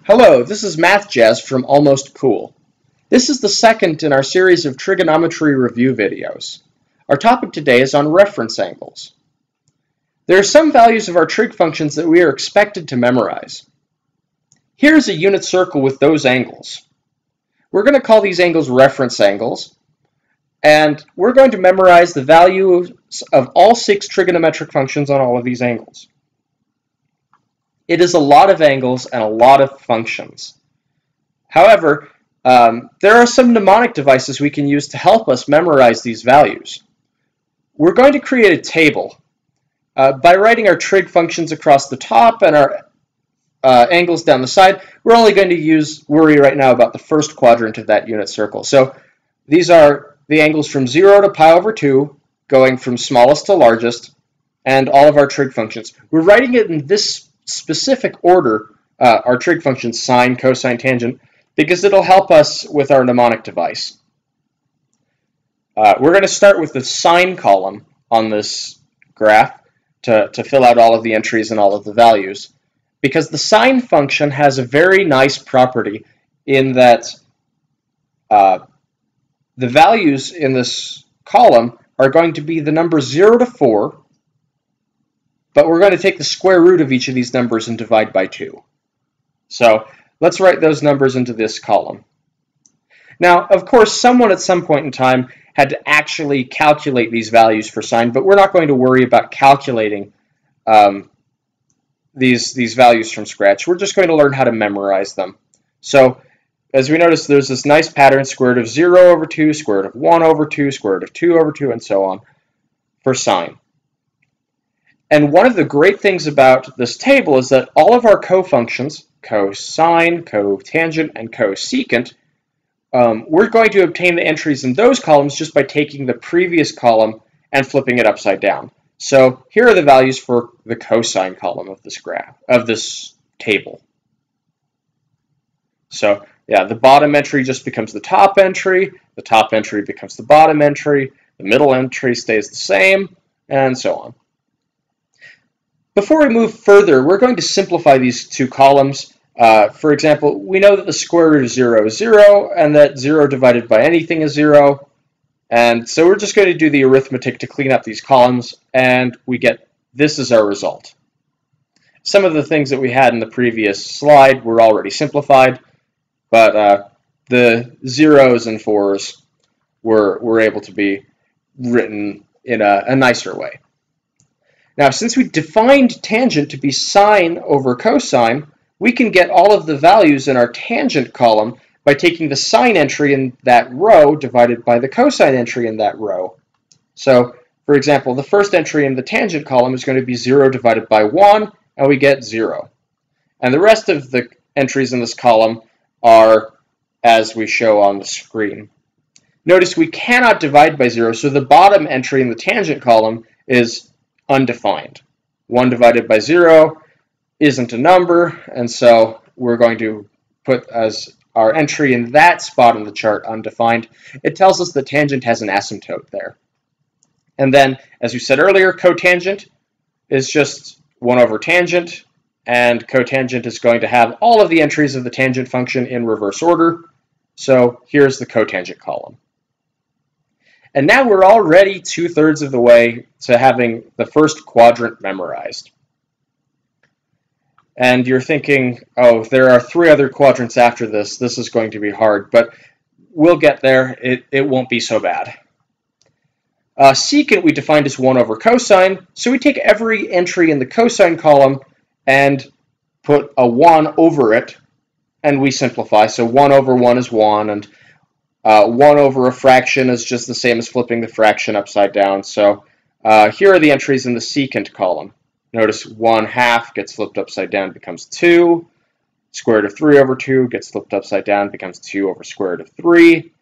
Hello, this is Math Jazz from Almost Cool. This is the second in our series of trigonometry review videos. Our topic today is on reference angles. There are some values of our trig functions that we are expected to memorize. Here's a unit circle with those angles. We're going to call these angles reference angles, and we're going to memorize the values of all 6 trigonometric functions on all of these angles. It is a lot of angles and a lot of functions. However, there are some mnemonic devices we can use to help us memorize these values. We're going to create a table by writing our trig functions across the top and our angles down the side. We're only going to worry right now about the first quadrant of that unit circle. So these are the angles from 0 to pi over 2, going from smallest to largest, and all of our trig functions. We're writing it in this specific order, our trig functions, sine, cosine, tangent, because it'll help us with our mnemonic device. We're going to start with the sine column on this graph to fill out all of the entries and all of the values, because the sine function has a very nice property in that the values in this column are going to be the numbers 0 to 4, but we're going to take the square root of each of these numbers and divide by 2. So let's write those numbers into this column. Now, of course, someone at some point in time had to actually calculate these values for sine, but we're not going to worry about calculating these values from scratch. We're just going to learn how to memorize them. So as we notice, there's this nice pattern, square root of 0 over 2, square root of 1 over 2, square root of 2 over 2, and so on for sine. And one of the great things about this table is that all of our cofunctions, cosine, cotangent, and cosecant, we're going to obtain the entries in those columns just by taking the previous column and flipping it upside down. So here are the values for the cosine column of this graph, of this table. So yeah, the bottom entry just becomes the top entry becomes the bottom entry, the middle entry stays the same, and so on. Before we move further, we're going to simplify these two columns. For example, we know that the square root of 0 is 0, and that 0 divided by anything is 0. And so we're just going to do the arithmetic to clean up these columns, and we get this as our result. Some of the things that we had in the previous slide were already simplified, but the 0s and 4s were able to be written in a nicer way. Now, since we defined tangent to be sine over cosine, we can get all of the values in our tangent column by taking the sine entry in that row divided by the cosine entry in that row. So, for example, the first entry in the tangent column is going to be 0 divided by 1, and we get 0. And the rest of the entries in this column are as we show on the screen. Notice we cannot divide by 0, so the bottom entry in the tangent column is undefined. 1 divided by 0 isn't a number, and so we're going to put as our entry in that spot on the chart undefined. It tells us the tangent has an asymptote there. And then, as we said earlier, cotangent is just 1 over tangent, and cotangent is going to have all of the entries of the tangent function in reverse order. So here's the cotangent column. And now we're already 2/3 of the way to having the first quadrant memorized. And you're thinking, oh, there are 3 other quadrants after this. This is going to be hard, but we'll get there. It won't be so bad. Secant we defined as 1 over cosine, so we take every entry in the cosine column and put a 1 over it, and we simplify. So 1 over 1 is 1, and 1 over a fraction is just the same as flipping the fraction upside down. So here are the entries in the secant column. Notice 1/2 gets flipped upside down, becomes 2. Square root of 3 over 2 gets flipped upside down, becomes 2 over square root of 3.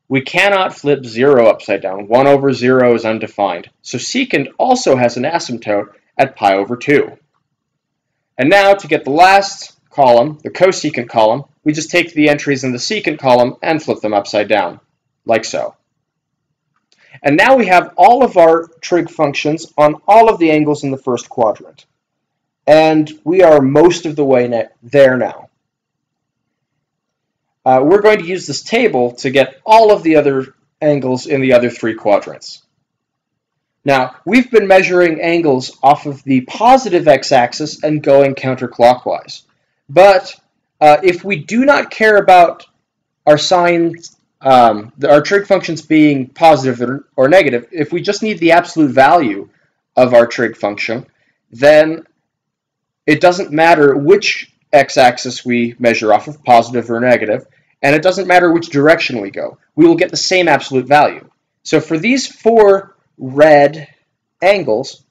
We cannot flip 0 upside down. 1 over 0 is undefined. So secant also has an asymptote at pi over 2. And now to get the last column, the cosecant column, we just take the entries in the secant column and flip them upside down, like so. And now we have all of our trig functions on all of the angles in the first quadrant. And we are most of the way there now. we're going to use this table to get all of the other angles in the other three quadrants. Now, we've been measuring angles off of the positive x-axis and going counterclockwise. But if we do not care about our signs, our trig functions being positive or negative, if we just need the absolute value of our trig function, then it doesn't matter which x-axis we measure off of, positive or negative, and it doesn't matter which direction we go. We will get the same absolute value. So for these four red angles,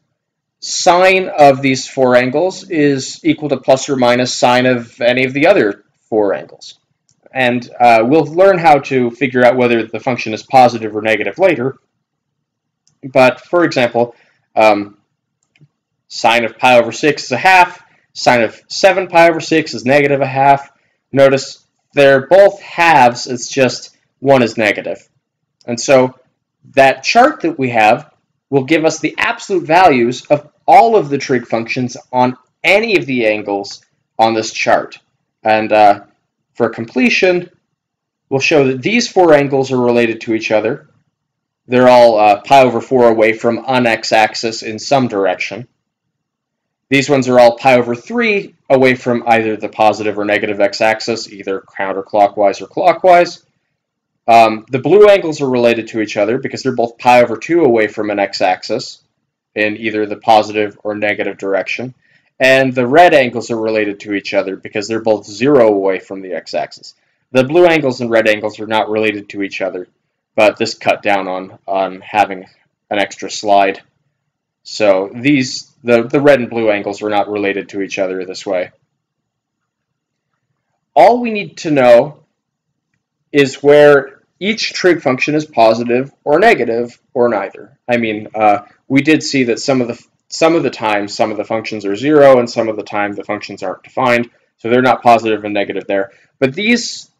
sine of these four angles is equal to plus or minus sine of any of the other four angles. And we'll learn how to figure out whether the function is positive or negative later. But for example, sine of pi over 6 is a half. Sine of 7 pi over 6 is negative a half. Notice they're both halves, it's just one is negative. And so that chart that we have will give us the absolute values of all of the trig functions on any of the angles on this chart. And for completion, we'll show that these four angles are related to each other. They're all pi over 4 away from an x-axis in some direction. These ones are all pi over 3 away from either the positive or negative x-axis, either counterclockwise or clockwise. The blue angles are related to each other because they're both pi over 2 away from an x-axis in either the positive or negative direction. And the red angles are related to each other because they're both 0 away from the x-axis. The blue angles and red angles are not related to each other, but this cut down on having an extra slide. So the red and blue angles are not related to each other this way. All we need to know is where each trig function is positive or negative or neither. I mean, we did see that some of the time some of the functions are 0 and some of the time the functions aren't defined, so they're not positive and negative there. But these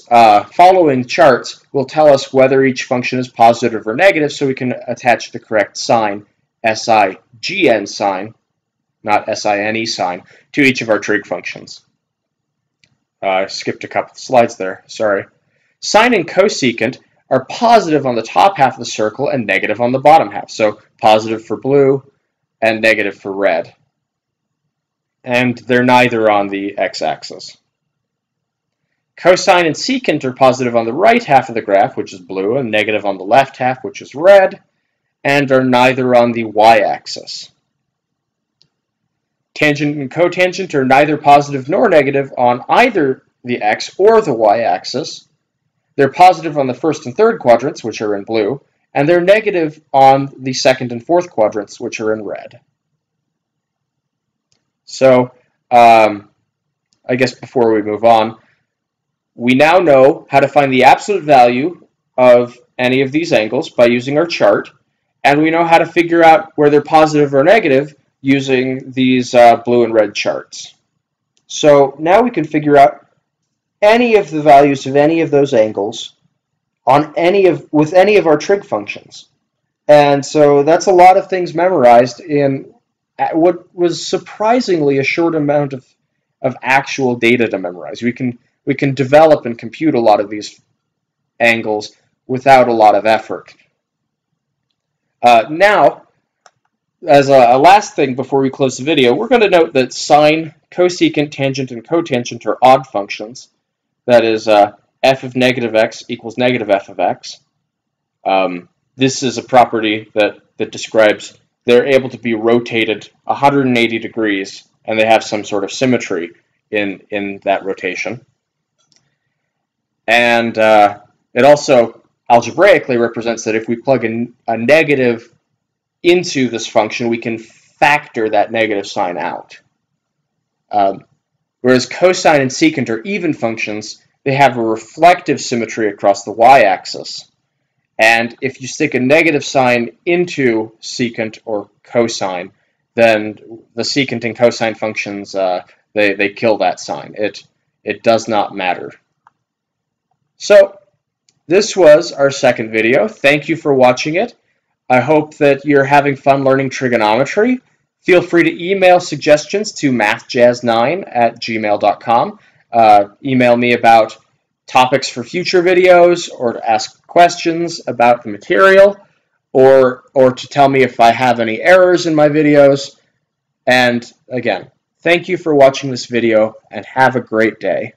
following charts will tell us whether each function is positive or negative, so we can attach the correct sign, SIGN sign, not SINE sign, to each of our trig functions. I skipped a couple of slides there, sorry. Sine and cosecant are positive on the top half of the circle and negative on the bottom half. So positive for blue and negative for red. And they're neither on the x-axis. Cosine and secant are positive on the right half of the graph, which is blue, and negative on the left half, which is red, and are neither on the y-axis. Tangent and cotangent are neither positive nor negative on either the x or the y-axis. They're positive on the first and third quadrants, which are in blue, and they're negative on the second and fourth quadrants, which are in red. So, I guess before we move on, we now know how to find the absolute value of any of these angles by using our chart, and we know how to figure out where they're positive or negative using these blue and red charts. So now we can figure out any of the values of any of those angles on with any of our trig functions. And so that's a lot of things memorized in what was surprisingly a short amount of actual data to memorize. We can develop and compute a lot of these angles without a lot of effort. Now, as a last thing before we close the video, we're going to note that sine, cosecant, tangent, and cotangent are odd functions. That is, f of negative x equals negative f of x. This is a property that describes they're able to be rotated 180 degrees, and they have some sort of symmetry in that rotation. And it also algebraically represents that if we plug in a negative into this function, we can factor that negative sign out. Whereas cosine and secant are even functions, they have a reflective symmetry across the y-axis. And if you stick a negative sign into secant or cosine, then the secant and cosine functions, they kill that sign. It does not matter. So this was our second video. Thank you for watching it. I hope that you're having fun learning trigonometry. Feel free to email suggestions to mathjazz9@gmail.com, email me about topics for future videos, or to ask questions about the material, or to tell me if I have any errors in my videos. And again, thank you for watching this video, and have a great day.